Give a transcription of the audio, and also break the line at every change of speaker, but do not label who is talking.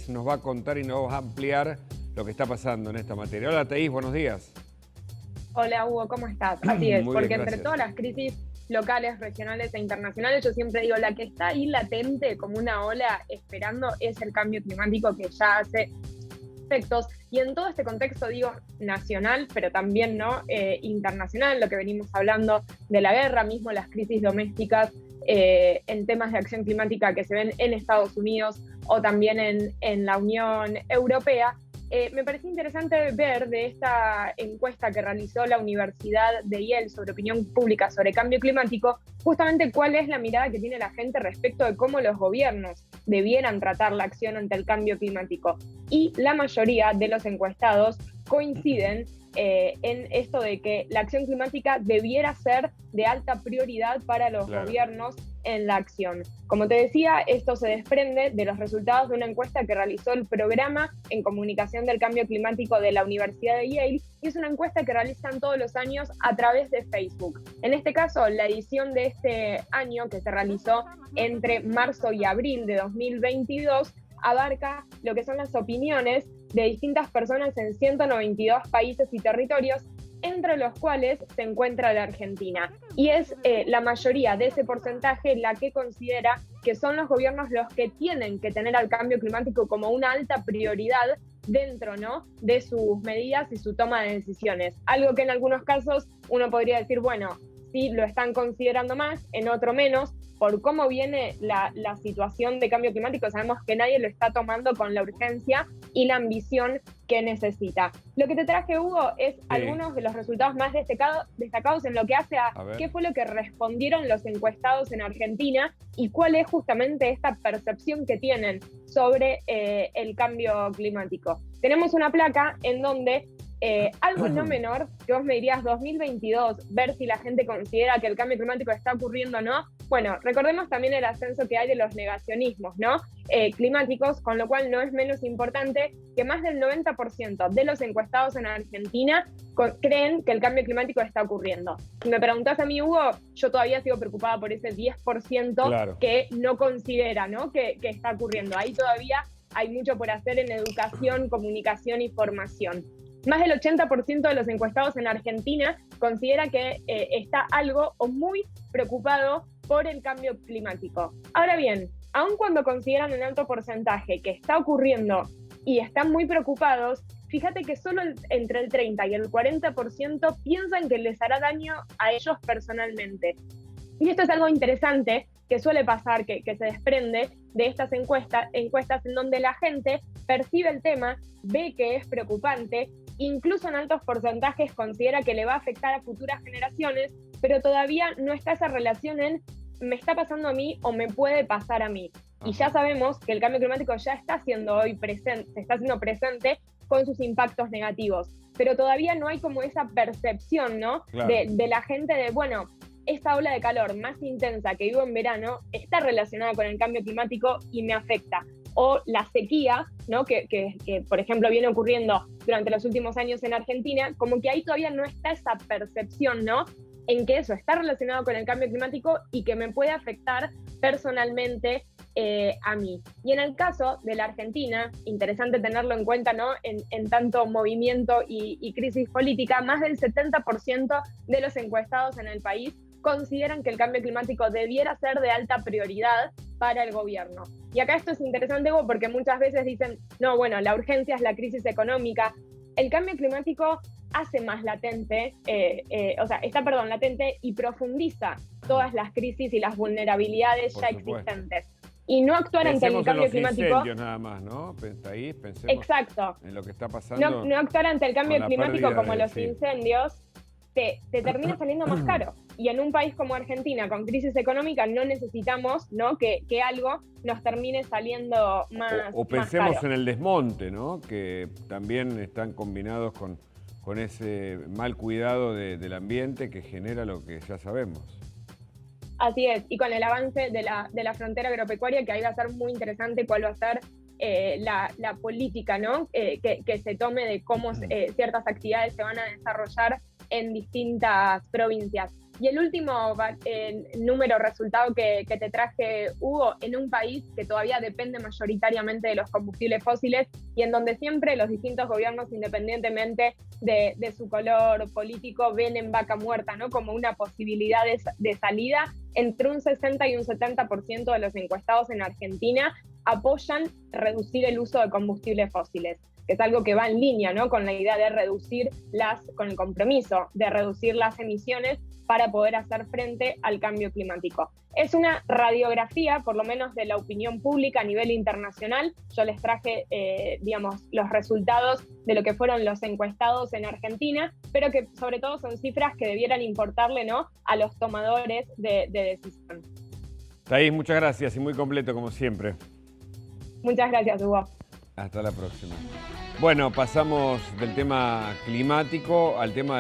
Nos va a contar y nos va a ampliar lo que está pasando en esta materia. Hola, Thaís, buenos días.
Hola Hugo, ¿cómo estás? Así es,
Muy bien,
porque entre
gracias.
todas las crisis locales, regionales e internacionales, yo siempre digo, la que está ahí latente como una ola esperando es el cambio climático que ya hace efectos. Y en todo este contexto, digo, nacional, pero también no internacional, lo que venimos hablando de la guerra, mismo las crisis domésticas en temas de acción climática que se ven en Estados Unidos o también en la Unión Europea. Me pareció interesante ver de esta encuesta que realizó la Universidad de Yale sobre opinión pública sobre cambio climático, justamente cuál es la mirada que tiene la gente respecto de cómo los gobiernos debieran tratar la acción ante el cambio climático. Y la mayoría de los encuestados coinciden en esto de que la acción climática debiera ser de alta prioridad para los gobiernos en la acción. Como te decía, esto se desprende de los resultados de una encuesta que realizó el Programa en Comunicación del Cambio Climático de la Universidad de Yale, y es una encuesta que realizan todos los años a través de Facebook. En este caso, la edición de este año, que se realizó entre marzo y abril de 2022, abarca lo que son las opiniones de distintas personas en 192 países y territorios, entre los cuales se encuentra la Argentina. Y es la mayoría de ese porcentaje la que considera que son los gobiernos los que tienen que tener al cambio climático como una alta prioridad dentro, ¿no?, de sus medidas y su toma de decisiones. Algo que en algunos casos uno podría decir, bueno, sí lo están considerando más, en otro menos. Por cómo viene la situación de cambio climático, sabemos que nadie lo está tomando con la urgencia y la ambición que necesita. Lo que te traje, Hugo, es algunos de los resultados más destacados en lo que hace a qué fue lo que respondieron los encuestados en Argentina y cuál es justamente esta percepción que tienen sobre el cambio climático. Tenemos una placa en donde algo no menor, que vos me dirías 2022, ver si la gente considera que el cambio climático está ocurriendo o no. Bueno, recordemos también el ascenso que hay de los negacionismos, ¿no?, climáticos, con lo cual no es menos importante que más del 90% de los encuestados en Argentina creen que el cambio climático está ocurriendo. Si me preguntás a mí, Hugo, yo todavía sigo preocupada por ese 10% que no considera, ¿no?, que está ocurriendo. Ahí todavía hay mucho por hacer en educación, comunicación y formación. Más del 80% de los encuestados en Argentina considera que está algo o muy preocupado por el cambio climático. Ahora bien, aun cuando consideran un alto porcentaje que está ocurriendo y están muy preocupados, fíjate que solo entre el 30 y el 40% piensan que les hará daño a ellos personalmente. Y esto es algo interesante que suele pasar, que se desprende de estas encuestas en donde la gente percibe el tema, ve que es preocupante, incluso en altos porcentajes considera que le va a afectar a futuras generaciones, pero todavía no está esa relación en me está pasando a mí o me puede pasar a mí. Y ya sabemos que el cambio climático ya está siendo hoy presente, se está haciendo presente con sus impactos negativos, pero todavía no hay como esa percepción, ¿no?, de la gente de, bueno, esta ola de calor más intensa que vivo en verano está relacionada con el cambio climático y me afecta. O la sequía, ¿no?, que por ejemplo viene ocurriendo durante los últimos años en Argentina, como que ahí todavía no está esa percepción, ¿no?, en que eso está relacionado con el cambio climático y que me puede afectar personalmente a mí. Y en el caso de la Argentina, interesante tenerlo en cuenta, ¿no?, en tanto movimiento y crisis política, más del 70% de los encuestados en el país consideran que el cambio climático debiera ser de alta prioridad para el gobierno. Y acá esto es interesante, Hugo, porque muchas veces dicen, no, bueno, la urgencia es la crisis económica. El cambio climático hace más latente, latente y profundiza todas las crisis y las vulnerabilidades ya existentes. Y no actuar ante el cambio climático.
Incendios nada más, ¿no? Ahí pensemos en lo que está pasando.
No actuar ante el cambio climático como los incendios te termina saliendo más caro. Y en un país como Argentina, con crisis económica, no necesitamos, ¿no?, que algo nos termine saliendo más
O pensemos
más caro.
en el desmonte, ¿no?, que también están combinados con ese mal cuidado del ambiente que genera lo que ya sabemos.
Así es, y con el avance de la frontera agropecuaria, que ahí va a ser muy interesante cuál va a ser la política, ¿no?, que se tome de cómo ciertas actividades se van a desarrollar en distintas provincias. Y el último resultado que te traje, Hugo, en un país que todavía depende mayoritariamente de los combustibles fósiles y en donde siempre los distintos gobiernos, independientemente de su color político, ven en Vaca Muerta, ¿no?, como una posibilidad de salida. Entre un 60 y un 70% de los encuestados en Argentina apoyan reducir el uso de combustibles fósiles, que es algo que va en línea, ¿no?, con la idea de con el compromiso de reducir las emisiones para poder hacer frente al cambio climático. Es una radiografía, por lo menos de la opinión pública a nivel internacional. Yo les traje, los resultados de lo que fueron los encuestados en Argentina, pero que sobre todo son cifras que debieran importarle, ¿no?, a los tomadores de decisión.
Thaís, muchas gracias y muy completo como siempre.
Muchas gracias, Hugo.
Hasta la próxima. Bueno, pasamos del tema climático al tema del